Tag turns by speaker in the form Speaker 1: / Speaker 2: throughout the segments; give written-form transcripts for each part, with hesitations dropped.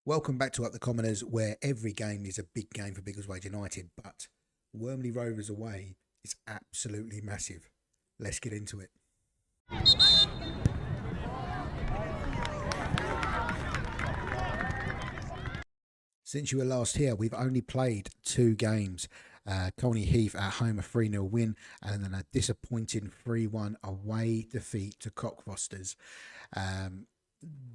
Speaker 1: Welcome back to Up the Commoners, where every game is a big game for Biggleswade United, but Wormley Rovers away is absolutely massive. Let's get into it. Since you were last here, we've only played two games. Colney Heath at home, a 3-0 win, and then a disappointing 3-1 away defeat to Cockfosters.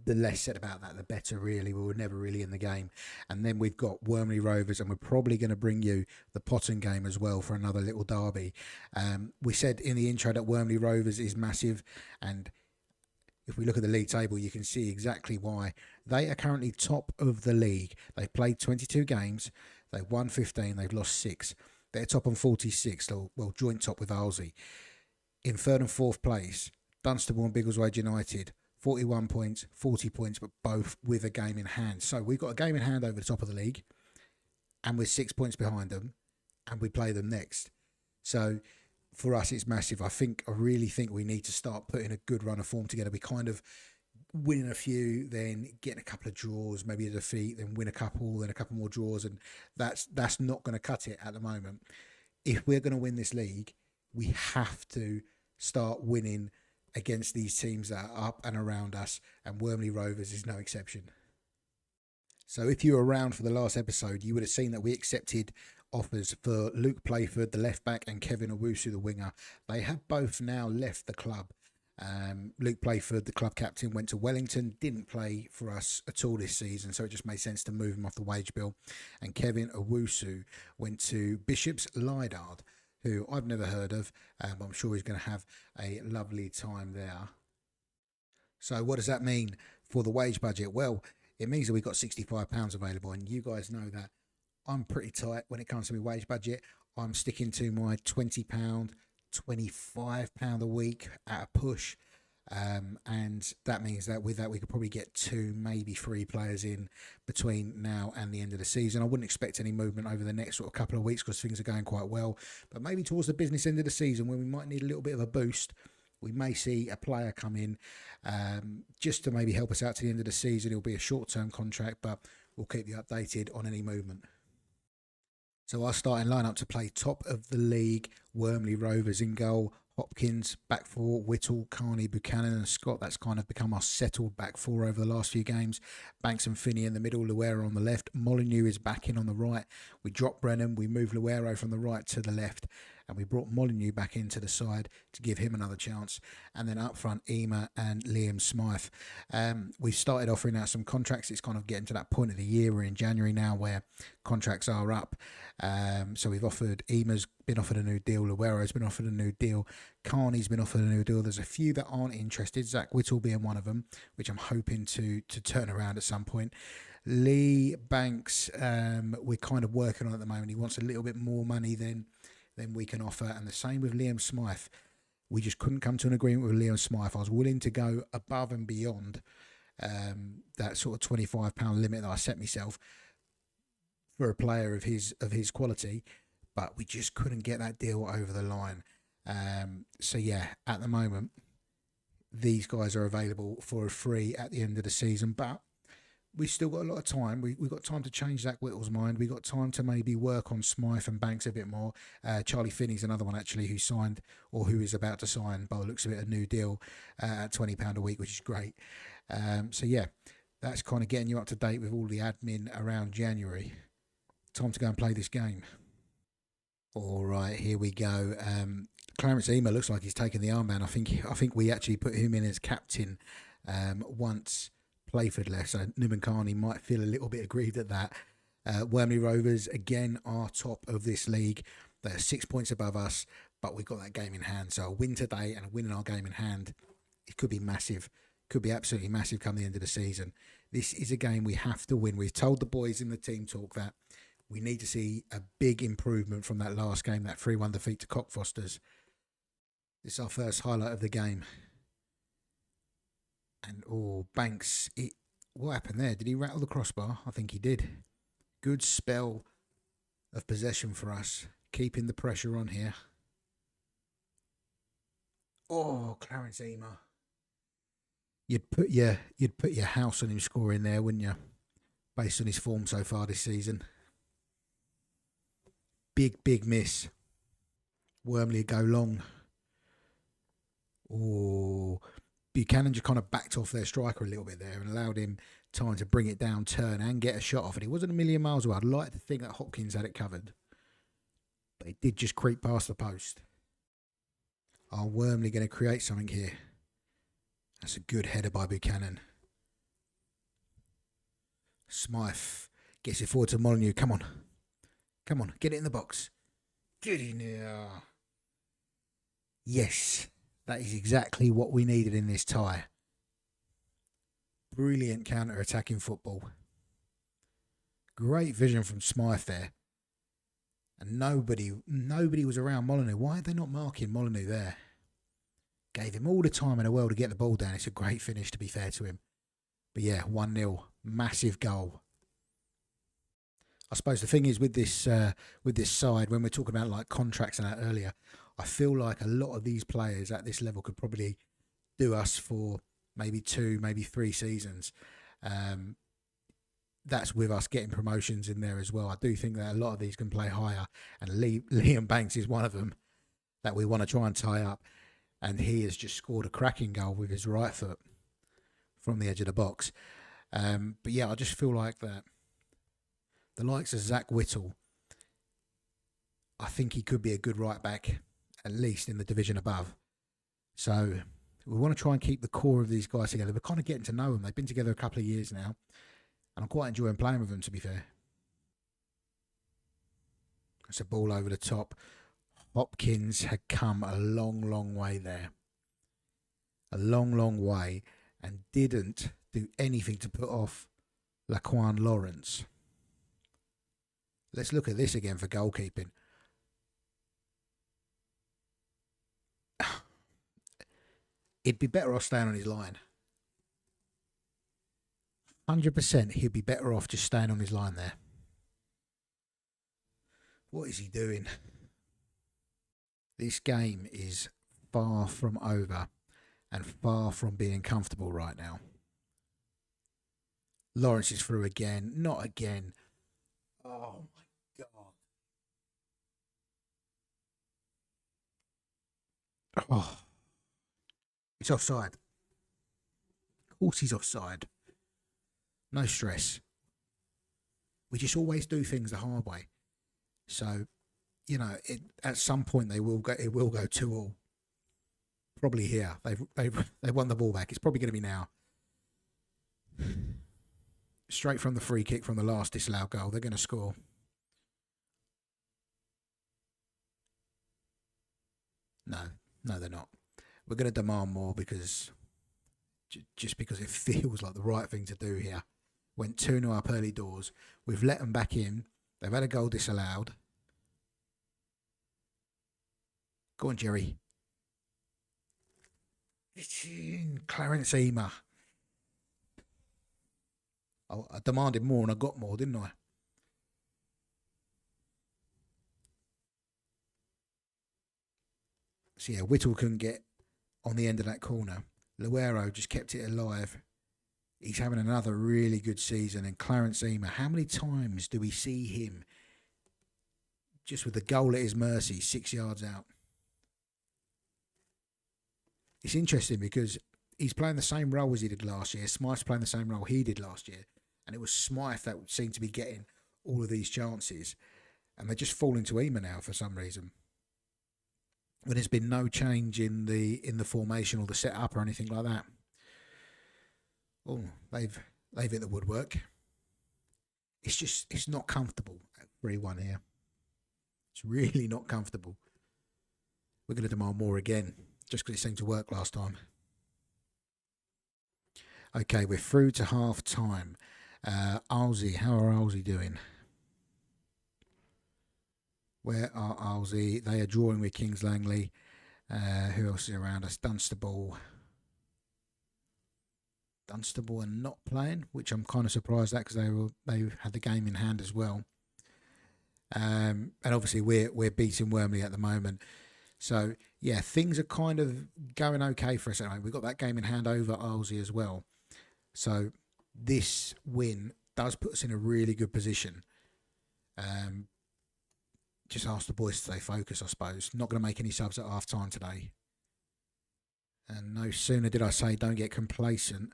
Speaker 1: The less said about that, the better, really. We were never really in the game. And then we've got Wormley Rovers, and we're probably going to bring you the Potton game as well for another little derby. We said in the intro that Wormley Rovers is massive, and if we look at the league table, you can see exactly why. They are currently top of the league. They've played 22 games. They've won 15. They've lost 6. They're top on 46, well, joint top with Arlesey. In third and fourth place, Dunstable and Biggleswade United, 41 points, 40 points, but both with a game in hand. So we've got a game in hand over the top of the league, and we're 6 points behind them, and we play them next. So for us, it's massive. I really think we need to start putting a good run of form together. We kind of winning a few, then getting a couple of draws, maybe a defeat, then win a couple, then a couple more draws, and that's not going to cut it at the moment. If we're going to win this league, we have to start winning against these teams that are up and around us, and Wormley Rovers is no exception. So if you were around for the last episode, you would have seen that we accepted offers for Luke Playford, the left back, and Kevin Owusu, the winger. They have both now left the club. Luke Playford, the club captain, went to Wellington, didn't play for us at all this season, so it just made sense to move him off the wage bill. And Kevin Owusu went to Bishop's Lydeard, who I've never heard of, but I'm sure he's going to have a lovely time there. So what does that mean for the wage budget? Well, it means that we've got £65 available, and you guys know that I'm pretty tight when it comes to my wage budget. I'm sticking to my £20, £25 a week at a push. And that means that with that we could probably get 2, maybe 3 players in between now and the end of the season. I wouldn't expect any movement over the next sort of couple of weeks because things are going quite well, but maybe towards the business end of the season when we might need a little bit of a boost, we may see a player come in just to maybe help us out to the end of the season. It'll be a short-term contract, but we'll keep you updated on any movement. So our starting lineup to play top of the league: Wormley Rovers in goal, Hopkins, back four, Whittle, Carney, Buchanan and Scott. That's kind of become our settled back four over the last few games. Banks and Finney in the middle, Luero on the left. Molyneux is back in on the right. We drop Brennan, we move Luero from the right to the left, and we brought Molyneux back into the side to give him another chance. And then up front, Ema and Liam Smythe. We've started offering out some contracts. It's kind of getting to that point of the year. We're in January now where contracts are up. So we've offered, Ema's been offered a new deal, Luero's been offered a new deal, Carney's been offered a new deal. There's a few that aren't interested, Zach Whittle being one of them, which I'm hoping to turn around at some point. Lee Banks, we're kind of working on at the moment. He wants a little bit more money than we can offer, and the same with Liam Smythe. We just couldn't come to an agreement with Liam Smythe. I was willing to go above and beyond that sort of £25 limit that I set myself for a player of his quality, but we just couldn't get that deal over the line. So yeah, at the moment, these guys are available for a free at the end of the season, but we've still got a lot of time. We've got time to change Zach Whittle's mind. We've got time to maybe work on Smythe and Banks a bit more. Charlie Finney's another one actually who signed, or who is about to sign, by the looks of it, a new deal at £20 a week, which is great. So yeah, that's kind of getting you up to date with all the admin around January. Time to go and play this game. All right, here we go. Clarence Ema looks like he's taken the armband. I think we actually put him in as captain once Playford left, so Newman Carney might feel a little bit aggrieved at that. Wormley Rovers, again, are top of this league. They're 6 points above us, but we've got that game in hand. So a win today and a win in our game in hand, it could be massive. Could be absolutely massive come the end of the season. This is a game we have to win. We've told the boys in the team talk that we need to see a big improvement from that last game, that 3-1 defeat to Cockfosters. This is our first highlight of the game. And, Banks, what happened there? Did he rattle the crossbar? I think he did. Good spell of possession for us, keeping the pressure on here. Oh, Clarence Ema. You'd put your house on him scoring there, wouldn't you? based on his form so far this season. Big miss. Wormley go long. Oh, Buchanan just kind of backed off their striker a little bit there and allowed him time to bring it down, turn and get a shot off. And he wasn't a million miles away. I'd like to think that Hopkins had it covered. But he did just creep past the post. Are Wormley going to create something here? That's a good header by Buchanan. Smythe gets it forward to Molyneux. Come on. Get it in the box. Get in there. Yes, that is exactly what we needed in this tie. Brilliant counter-attacking football. Great vision from Smythe there. And nobody was around Molyneux. Why are they not marking Molyneux there? Gave him all the time in the world to get the ball down. It's a great finish, to be fair to him. But yeah, 1-0. Massive goal. I suppose the thing is with this side, when we're talking about like contracts and that earlier, I feel like a lot of these players at this level could probably do us for maybe 2, maybe 3 seasons. That's with us getting promotions in there as well. I do think that a lot of these can play higher, and Liam Banks is one of them that we want to try and tie up. And he has just scored a cracking goal with his right foot from the edge of the box. But yeah, I just feel like that the likes of Zach Whittle, I think he could be a good right back, at least in the division above. So we want to try and keep the core of these guys together. We're kind of getting to know them. They've been together a couple of years now, and I'm quite enjoying playing with them, to be fair. It's a ball over the top. Hopkins had come a long way there. A long way, and didn't do anything to put off Laquan Lawrence. Let's look at this again for goalkeeping. He'd be better off staying on his line. 100% he'd be better off just staying on his line there. What is he doing? This game is far from over and far from being comfortable right now. Lawrence is through again. Not again. Oh my God. Oh. It's offside. Of course he's offside. No stress. We just always do things the hard way. So, you know, at some point it will go 2-2. Probably here. They've won the ball back. It's probably going to be now. Straight from the free kick from the last disallowed goal. They're going to score. No, they're not. We're going to demand more because just because it feels like the right thing to do here. Went 2-0 up early doors. We've let them back in. They've had a goal disallowed. Go on, Jerry. It's in Clarence Emer. I demanded more and I got more, didn't I? So yeah, Whittle couldn't get on the end of that corner. Luero just kept it alive. He's having another really good season. And Clarence Emer, how many times do we see him just with the goal at his mercy, 6 yards out? It's interesting because he's playing the same role as he did last year. Smythe's playing the same role he did last year. And it was Smythe that seemed to be getting all of these chances. And they're just falling to Emer now for some reason. When there's been no change in the formation or the setup or anything like that. Oh, they've hit the woodwork. It's not comfortable at 3-1 here. It's really not comfortable. We're going to demand more again, just because it seemed to work last time. Okay, we're through to half time. Alsey, how are Alsey doing? Where are Alsey? They are drawing with Kings Langley. Who else is around us? Dunstable are not playing, which I'm kind of surprised at because they had the game in hand as well. And obviously we're beating Wormley at the moment. So yeah, things are kind of going okay for us. We've got that game in hand over Alsey as well. So this win does put us in a really good position. Just ask the boys to stay focused, I suppose. Not going to make any subs at half time today. And no sooner did I say don't get complacent,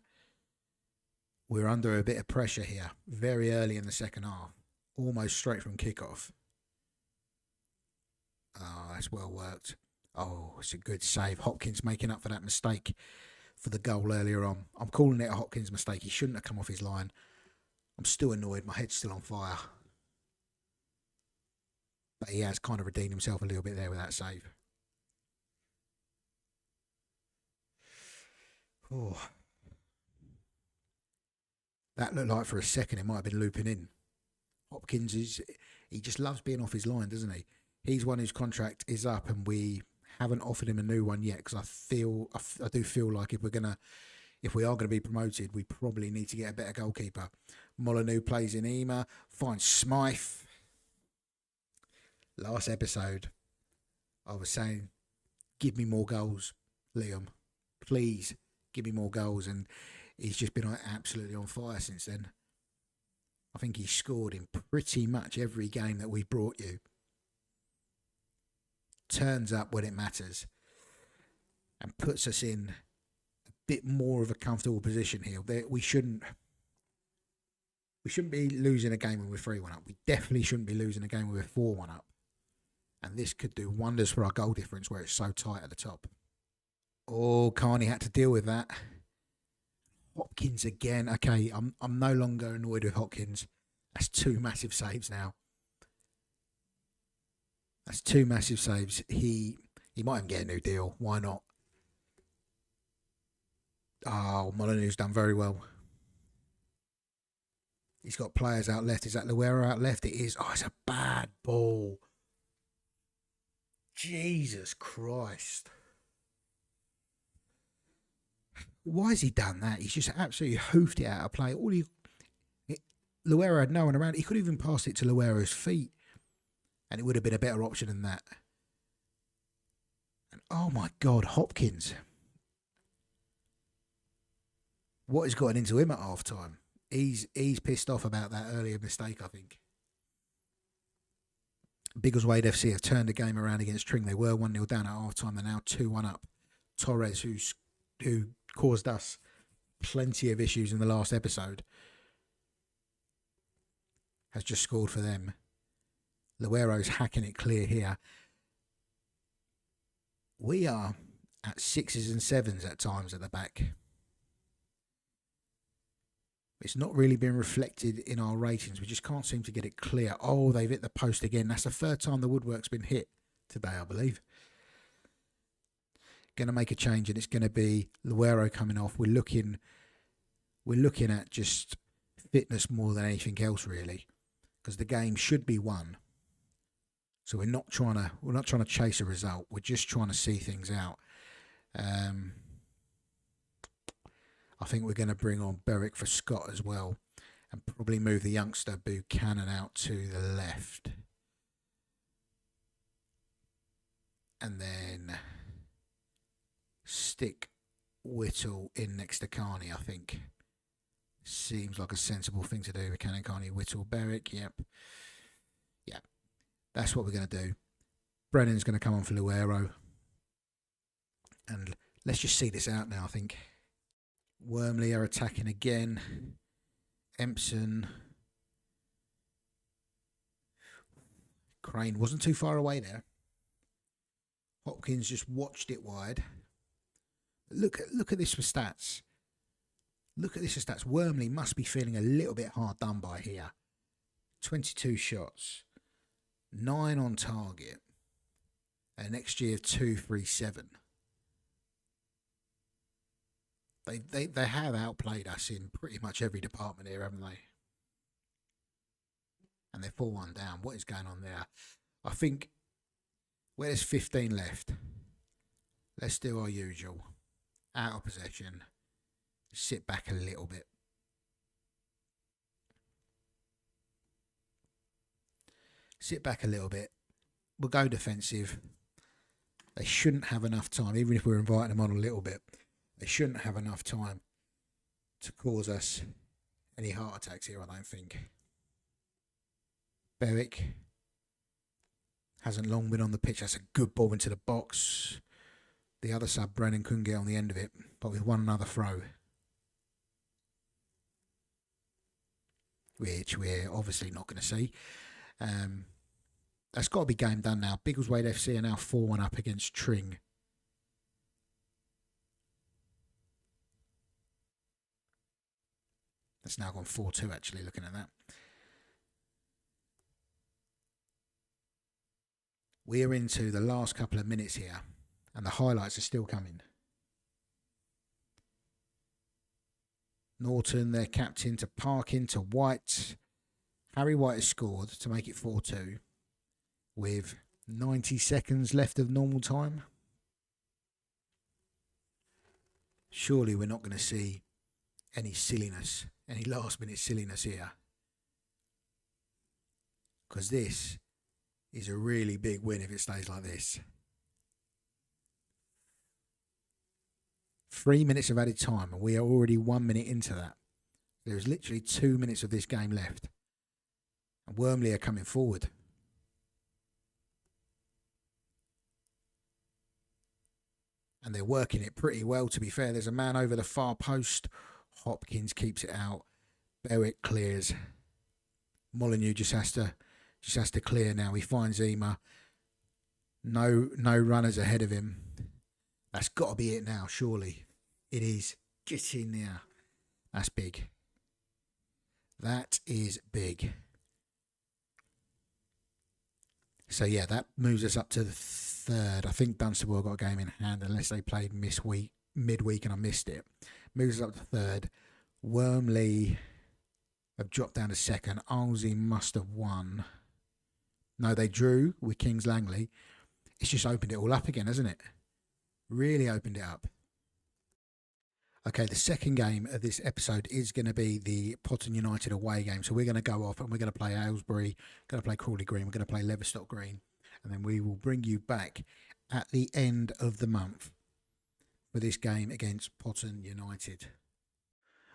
Speaker 1: we're under a bit of pressure here very early in the second half, almost straight from kickoff. Oh, that's well worked. Oh, it's a good save. Hopkins making up for that mistake for the goal earlier on. I'm calling it a Hopkins mistake. He shouldn't have come off his line. I'm still annoyed. My head's still on fire. But he has kind of redeemed himself a little bit there with that save. Oh. That looked like for a second it might have been looping in. Hopkins he just loves being off his line, doesn't he? He's one whose contract is up and we haven't offered him a new one yet, because I do feel like if we are going to be promoted, we probably need to get a better goalkeeper. Molyneux plays in Ema, finds Smythe. Last episode, I was saying, give me more goals, Liam. Please give me more goals. And he's just been absolutely on fire since then. I think he's scored in pretty much every game that we've brought you. Turns up when it matters and puts us in a bit more of a comfortable position here. We shouldn't be losing a game when we're 3-1 up. We definitely shouldn't be losing a game when we're 4-1 up. And this could do wonders for our goal difference where it's so tight at the top. Oh, Carney had to deal with that. Hopkins again. Okay, I'm no longer annoyed with Hopkins. That's 2 massive saves now. That's 2 massive saves. He might even get a new deal. Why not? Oh, Molyneux's done very well. He's got players out left. Is that Luero out left? It is. Oh, it's a bad ball. Jesus Christ. Why has he done that? He's just absolutely hoofed it out of play. Luero had no one around. He could even pass it to Luero's feet, and it would have been a better option than that. And oh my God, Hopkins. What has gotten into him at half time? He's pissed off about that earlier mistake, I think. Biggleswade FC have turned the game around against Tring. They were 1-0 down at half time. They're now 2-1 up. Torres, who caused us plenty of issues in the last episode, has just scored for them. Luero's hacking it clear here. We are at 6s and 7s at times at the back. It's not really been reflected in our ratings. We just can't seem to get it clear. Oh, they've hit the post again. That's the 3rd time the woodwork's been hit today, I believe. Going to make a change, and it's going to be Luero coming off. We're looking at just fitness more than anything else, really, because the game should be won. So we're not trying to chase a result. We're just trying to see things out. I think we're going to bring on Berwick for Scott as well, and probably move the youngster Buchanan out to the left. And then stick Whittle in next to Carney, I think. Seems like a sensible thing to do. Buchanan, Carney, Whittle, Berwick, yep. Yeah, that's what we're going to do. Brennan's going to come on for Luero. And let's just see this out now, I think. Wormley are attacking again. Empson. Crane wasn't too far away there. Hopkins just watched it wide. Look at this for stats. Look at this for stats. Wormley must be feeling a little bit hard done by here. 22 shots. 9 on target. And an XG of 237. They have outplayed us in pretty much every department here, haven't they? And they're 4-1 down. What is going on there? I think where there's 15 left, let's do our usual. Out of possession. Sit back a little bit. Sit back a little bit. We'll go defensive. They shouldn't have enough time, even if we're inviting them on a little bit. They shouldn't have enough time to cause us any heart attacks here, I don't think. Berwick hasn't long been on the pitch. That's a good ball into the box. The other sub, Brennan, couldn't get on the end of it, but we've won another throw, which we're obviously not going to see. That's got to be game done now. Biggleswade FC are now 4-1 up against Tring. That's now gone 4-2 actually, looking at that. We're into the last couple of minutes here, and the highlights are still coming. Norton, their captain, to Parkin, to White. Harry White has scored to make it 4-2 with 90 seconds left of normal time. Surely we're not going to see any silliness, any last minute silliness here. Because this is a really big win if it stays like this. 3 minutes of added time, and we are already 1 minute into that. There's literally 2 minutes of this game left. And Wormley are coming forward. And they're working it pretty well, to be fair. There's a man over the far post. Hopkins keeps it out. Berwick clears. Molyneux just has to clear now. He finds Ema. No runners ahead of him. That's got to be it now, surely. It is. Get in there. That's big. That is big. So, yeah, that moves us up to the third. I think Dunstable got a game in hand unless they played midweek and I missed it. Moves us up to third. Wormley have dropped down to second. Arlesey must have won. No, they drew with Kings Langley. It's just opened it all up again, hasn't it? Really opened it up. Okay, the second game of this episode is going to be the Potton United away game. So we're going to go off and we're going to play Aylesbury, going to play Crawley Green, we're going to play Leverstock Green. And then we will bring you back at the end of the month for this game against Potton United.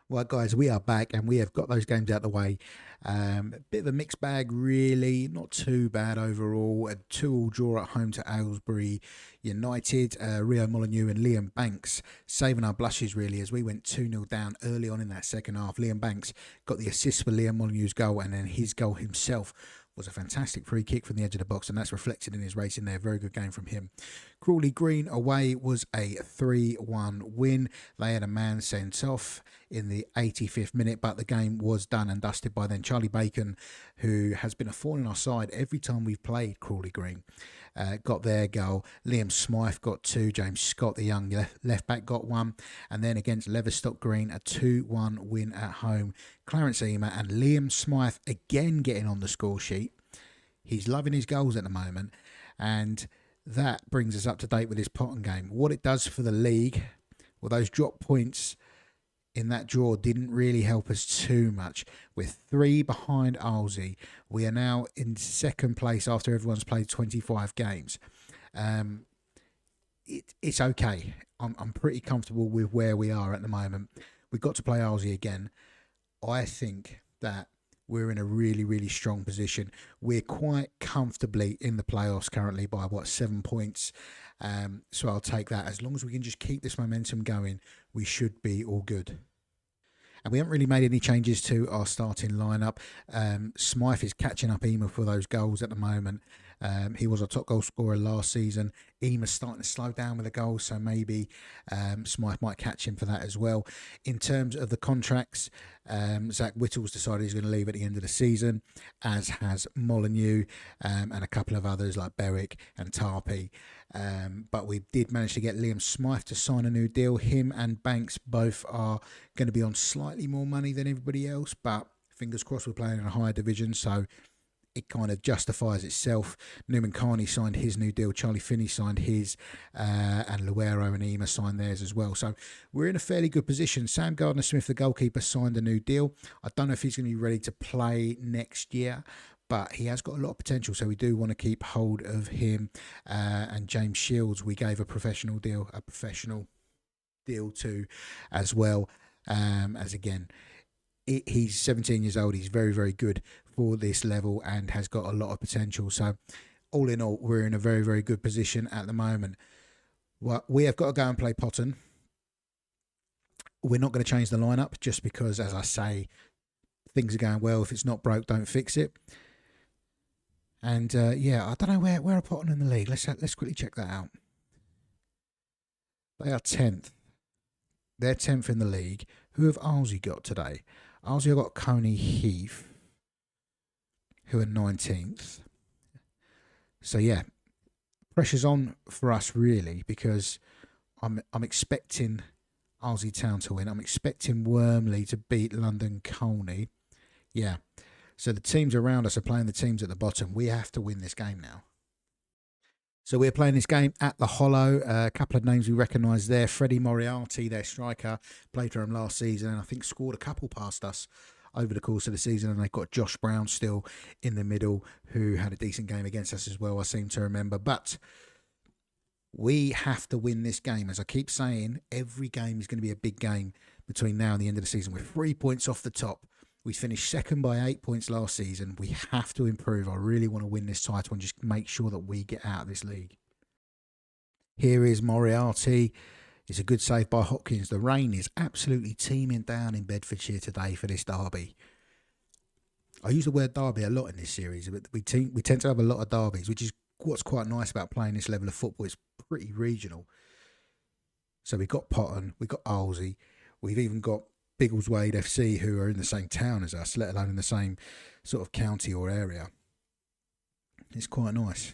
Speaker 1: Well, guys, we are back and we have got those games out of the way. A bit of a mixed bag, really. Not too bad overall. A 2-2 draw at home to Aylesbury United. Rio Molyneux and Liam Banks saving our blushes, really, as we went 2-0 down early on in that second half. Liam Banks got the assist for Liam Molyneux's goal, and then his goal himself was a fantastic free kick from the edge of the box, and that's reflected in his racing there. Very good game from him. Crawley Green away was a 3-1 win. They had a man sent off in the 85th minute, but the game was done and dusted by then. Charlie Bacon, who has been a thorn in our side every time we've played Crawley Green, got their goal. Liam Smythe got 2. James Scott, the young left back, got 1. And then against Leverstock Green, a 2-1 win at home. Clarence Ema and Liam Smythe again getting on the score sheet. He's loving his goals at the moment. And that brings us up to date with his Potton game. What it does for the league, well, those drop points in that draw didn't really help us too much. With 3 behind Arlesey, we are now in second place after everyone's played 25 games. It's okay. I'm pretty comfortable with where we are at the moment. We've got to play Arlesey again. I think that we're in a really, really strong position. We're quite comfortably in the playoffs currently by, 7 points. So I'll take that. As long as we can just keep this momentum going, we should be all good. And we haven't really made any changes to our starting lineup. Smythe is catching up Ema for those goals at the moment. He was our top goal scorer last season. Ema's starting to slow down with the goals, so maybe Smythe might catch him for that as well. In terms of the contracts, Zach Whittle's decided he's going to leave at the end of the season, as has Molyneux and a couple of others like Berwick and Tarpey. But we did manage to get Liam Smythe to sign a new deal. Him and Banks both are going to be on slightly more money than everybody else, but fingers crossed we're playing in a higher division, so it kind of justifies itself. Newman Carney signed his new deal. Charlie Finney signed his, and Luero and Ema signed theirs as well. So we're in a fairly good position. Sam Gardner-Smith, the goalkeeper, signed a new deal. I don't know if he's going to be ready to play next year, but he has got a lot of potential, so we do want to keep hold of him. And James Shields, we gave a professional deal to as well, as again, He's 17 years old. He's very, very good for this level and has got a lot of potential. So all in all, we're in a very, very good position at the moment. Well, we have got to go and play Potton. We're not going to change the lineup just because, as I say, things are going well. If it's not broke, don't fix it. And yeah, I don't know where are Potton in the league. Let's quickly check that out. They are 10th. They're 10th in the league. Who have Arlesey got today? Arlesey have got Coney Heath, who are 19th. So yeah, pressure's on for us really, because I'm expecting Arlesey Town to win. I'm expecting Wormley to beat London Colney. Yeah. So the teams around us are playing the teams at the bottom. We have to win this game now. So we're playing this game at the Hollow. A couple of names we recognise there. Freddie Moriarty, their striker, played for them last season and I think scored a couple past us over the course of the season. And they've got Josh Brown still in the middle, who had a decent game against us as well, I seem to remember. But we have to win this game. As I keep saying, every game is going to be a big game between now and the end of the season. We're 3 points off the top. We finished second by 8 points last season. We have to improve. I really want to win this title and just make sure that we get out of this league. Here is Moriarty. It's a good save by Hopkins. The rain is absolutely teeming down in Bedfordshire today for this derby. I use the word derby a lot in this series, but we tend to have a lot of derbies, which is what's quite nice about playing this level of football. It's pretty regional. So we've got Potton, we've got Arlesey, we've even got Biggleswade FC, who are in the same town as us, let alone in the same sort of county or area. It's quite nice.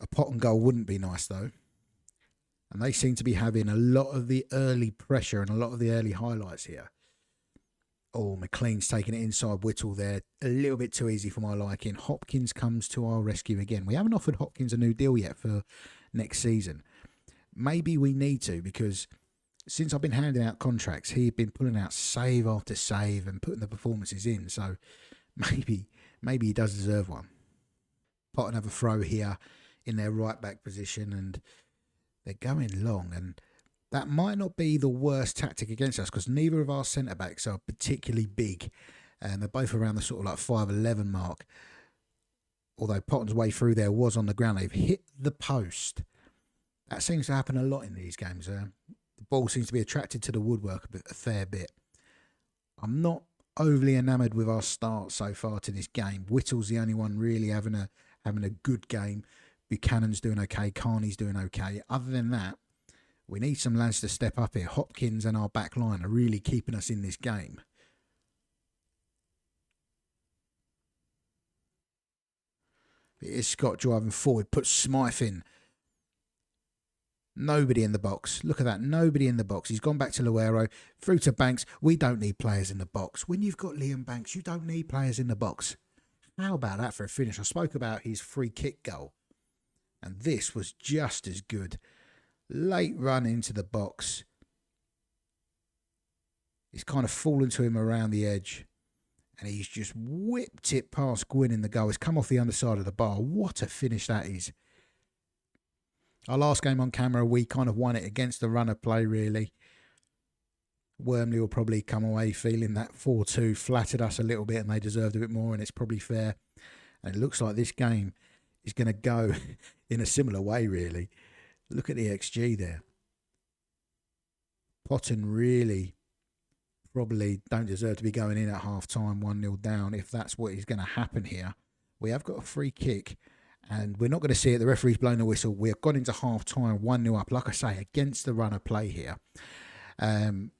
Speaker 1: A Potton goal wouldn't be nice though. And they seem to be having a lot of the early pressure and a lot of the early highlights here. Oh, McLean's taking it inside Whittle there. A little bit too easy for my liking. Hopkins comes to our rescue again. We haven't offered Hopkins a new deal yet for next season. Maybe we need to, because since I've been handing out contracts, he's been pulling out save after save and putting the performances in. So maybe he does deserve one. Potton have a throw here in their right back position and they're going long. And that might not be the worst tactic against us, because neither of our centre backs are particularly big. And they're both around the sort of like 5'11" mark. Although Potton's way through there was on the ground. They've hit the post. That seems to happen a lot in these games. The ball seems to be attracted to the woodwork a fair bit. I'm not overly enamoured with our start so far to this game. Whittle's the only one really having a good game. Buchanan's doing okay. Carney's doing okay. Other than that, we need some lads to step up here. Hopkins and our back line are really keeping us in this game. It is Scott driving forward. Puts Smythe in. Nobody in the box. Look at that. Nobody in the box. He's gone back to Luero. Through to Banks. We don't need players in the box. When you've got Liam Banks, you don't need players in the box. How about that for a finish? I spoke about his free kick goal. And this was just as good. Late run into the box. He's kind of fallen to him around the edge. And he's just whipped it past Gwyn in the goal. It's come off the underside of the bar. What a finish that is. Our last game on camera, we kind of won it against the run of play, really. Wormley will probably come away feeling that 4-2 flattered us a little bit and they deserved a bit more, and it's probably fair. And it looks like this game is going to go in a similar way, really. Look at the XG there. Potton really probably don't deserve to be going in at half-time 1-0 down if that's what is going to happen here. We have got a free kick. And we're not going to see it. The referee's blown the whistle. We've gone into half-time 1-0 up, like I say, against the run of play here. There's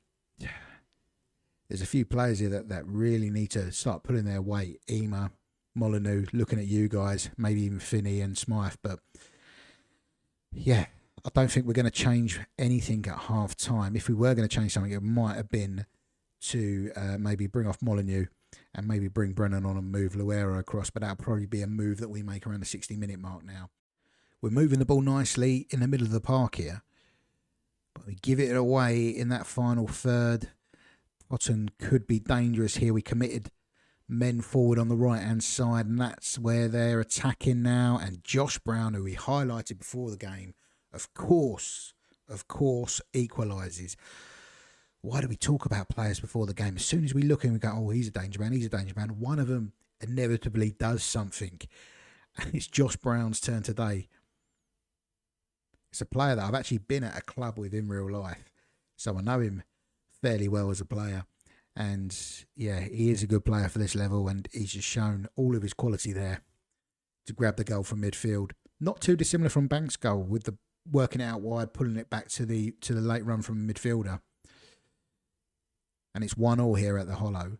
Speaker 1: a few players here that really need to start pulling their weight. Ema, Molyneux, looking at you guys, maybe even Finney and Smythe. But, yeah, I don't think we're going to change anything at half-time. If we were going to change something, it might have been to maybe bring off Molyneux and maybe bring Brennan on and move Luero across, but that'll probably be a move that we make around the 60-minute mark now. We're moving the ball nicely in the middle of the park here, but we give it away in that final third. Potton could be dangerous here. We committed men forward on the right-hand side, and that's where they're attacking now. And Josh Brown, who we highlighted before the game, of course, of course, equalises. Why do we talk about players before the game? As soon as we look at him, we go, oh, he's a danger man, he's a danger man. One of them inevitably does something. And it's Josh Brown's turn today. It's a player that I've actually been at a club with in real life. So I know him fairly well as a player. And yeah, he is a good player for this level, and he's just shown all of his quality there to grab the goal from midfield. Not too dissimilar from Banks' goal, with the working it out wide, pulling it back to the late run from a midfielder. And it's 1-1 here at the Hollow.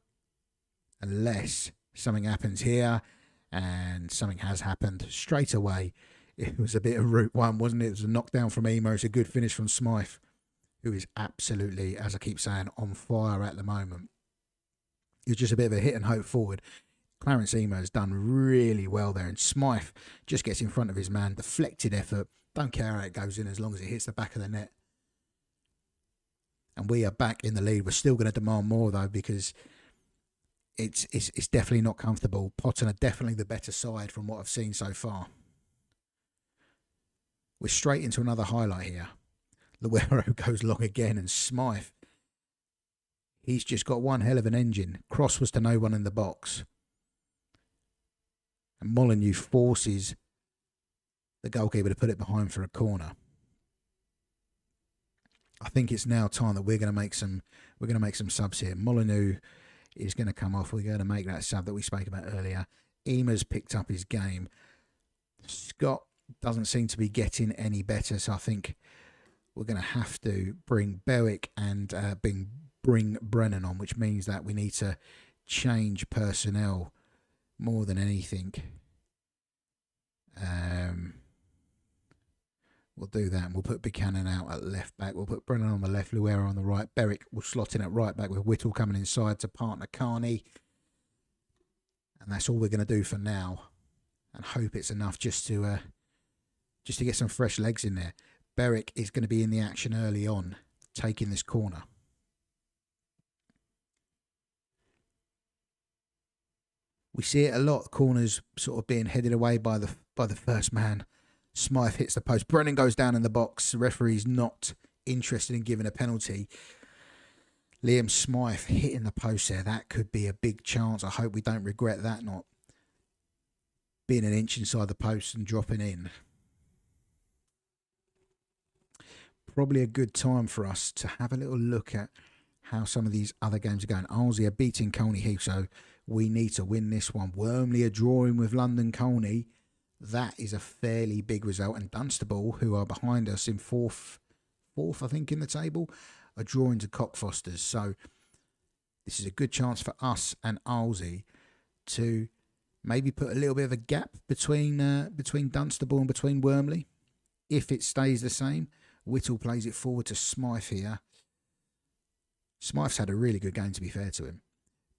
Speaker 1: Unless something happens here, and something has happened straight away. It was a bit of Route 1, wasn't it? It was a knockdown from Emo. It's a good finish from Smythe, who is absolutely, as I keep saying, on fire at the moment. It was just a bit of a hit and hope forward. Clarence Emo has done really well there, and Smythe just gets in front of his man, deflected effort. Don't care how it goes in as long as it hits the back of the net. And we are back in the lead. We're still going to demand more, though, because it's definitely not comfortable. Potton are definitely the better side from what I've seen so far. We're straight into another highlight here. Luero goes long again, and Smythe, he's just got one hell of an engine. Cross was to no one in the box. And Molyneux forces the goalkeeper to put it behind for a corner. I think it's now time that we're going to make some subs here. Molyneux is going to come off. We're going to make that sub that we spoke about earlier. Ema's picked up his game. Scott doesn't seem to be getting any better, so I think we're going to have to bring Berwick and bring Brennan on, which means that we need to change personnel more than anything. We'll do that, and we'll put Buchanan out at left back. We'll put Brennan on the left, Luera on the right. Berwick will slot in at right back with Whittle coming inside to partner Carney. And that's all we're going to do for now. And hope it's enough just to get some fresh legs in there. Berwick is going to be in the action early on, taking this corner. We see it a lot, corners sort of being headed away by the first man. Smythe hits the post. Brennan goes down in the box. The referee's not interested in giving a penalty. Liam Smythe hitting the post there. That could be a big chance. I hope we don't regret that not being an inch inside the post and dropping in. Probably a good time for us to have a little look at how some of these other games are going. Arlesey are beating Colney Heath, so we need to win this one. Wormley are drawing with London Colney. That is a fairly big result. And Dunstable, who are behind us in fourth, I think, in the table, are drawing to Cockfosters. So this is a good chance for us and Arlesey to maybe put a little bit of a gap between Dunstable and between Wormley. If it stays the same, Whittle plays it forward to Smythe here. Smythe's had a really good game, to be fair to him.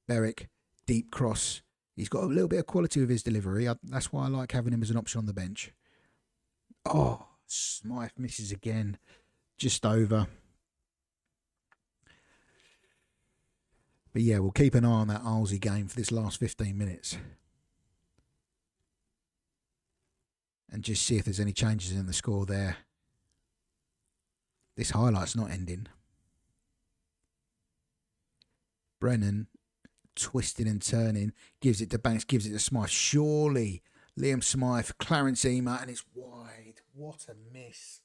Speaker 1: Berwick, deep cross. He's got a little bit of quality with his delivery. That's why I like having him as an option on the bench. Oh, Smythe misses again. Just over. But yeah, we'll keep an eye on that Arlesey game for this last 15 minutes. And just see if there's any changes in the score there. This highlight's not ending. Brennan twisting and turning, gives it to Banks, gives it to Smythe. Surely Liam Smythe, Clarence Ema, and it's wide. What a miss.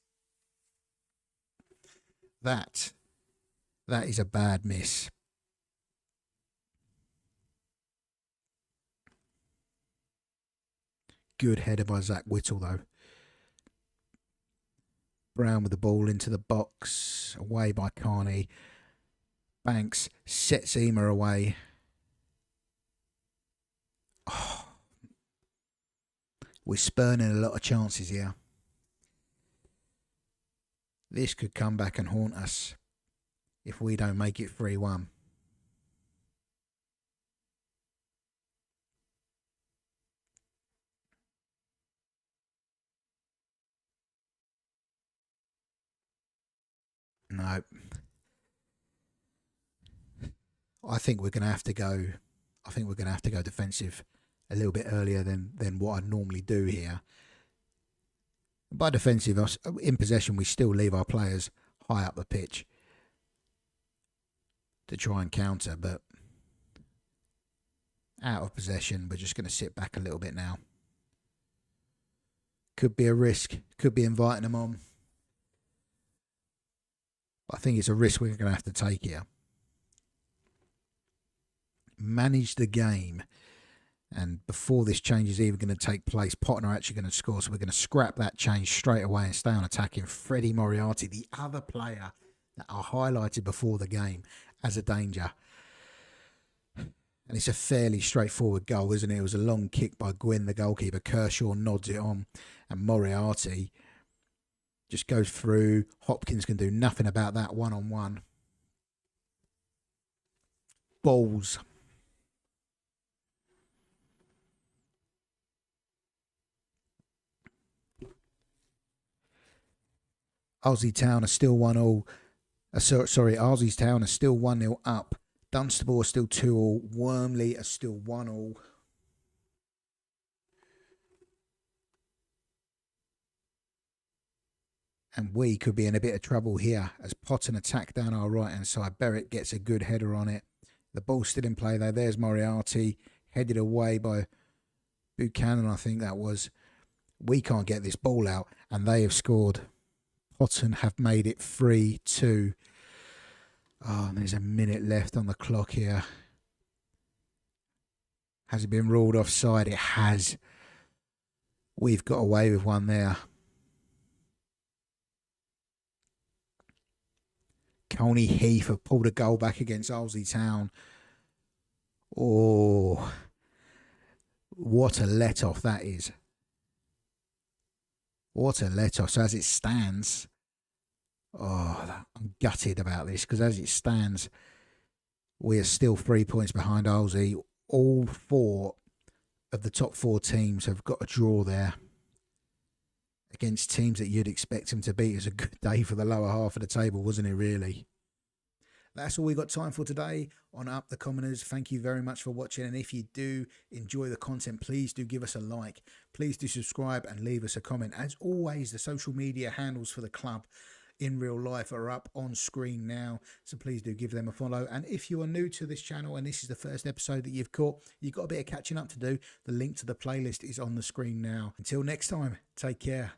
Speaker 1: That is a bad miss. Good header by Zach Whittle, though. Brown with the ball into the box, away by Carney. Banks sets Ema away. Oh. We're spurning a lot of chances here. This could come back and haunt us if we don't make it 3-1. No. I think we're going to have to go. I think we're going to have to go defensive a little bit earlier than what I normally do here. By defensive, in possession, we still leave our players high up the pitch to try and counter, but out of possession, we're just going to sit back a little bit now. Could be a risk, could be inviting them on. I think it's a risk we're going to have to take here. Manage the game. And before this change is even going to take place, Potton are actually going to score. So we're going to scrap that change straight away and stay on attacking. Freddie Moriarty, the other player that I highlighted before the game as a danger. And it's a fairly straightforward goal, isn't it? It was a long kick by Gwynn, the goalkeeper. Kershaw nods it on. And Moriarty just goes through. Hopkins can do nothing about that one-on-one. Balls. Ardsley Town are still 1-0. Ardsley Town are still 1-0 up. Dunstable are still 2-2. Wormley are still 1-1. And we could be in a bit of trouble here as Potton attack down our right-hand side. Berwick gets a good header on it. The ball's still in play though. There's Moriarty, headed away by Buchanan, I think that was. We can't get this ball out, and they have scored. Potton have made it 3-2. Oh, and there's a minute left on the clock here. Has it been ruled offside? It has. We've got away with one there. Coney Heath have pulled a goal back against Ardsley Town. Oh, what a let-off that is. What a let-off. So as it stands, I'm gutted about this, because as it stands, we are still 3 points behind Ardsley. All four of the top four teams have got a draw there against teams that you'd expect them to beat. It was a good day for the lower half of the table, wasn't it, really? That's all we got time for today on Up the Commoners. Thank you very much for watching. And if you do enjoy the content, please do give us a like. Please do subscribe and leave us a comment. As always, the social media handles for the club in real life are up on screen now. So please do give them a follow. And if you are new to this channel and this is the first episode that you've caught, you've got a bit of catching up to do. The link to the playlist is on the screen now. Until next time, take care.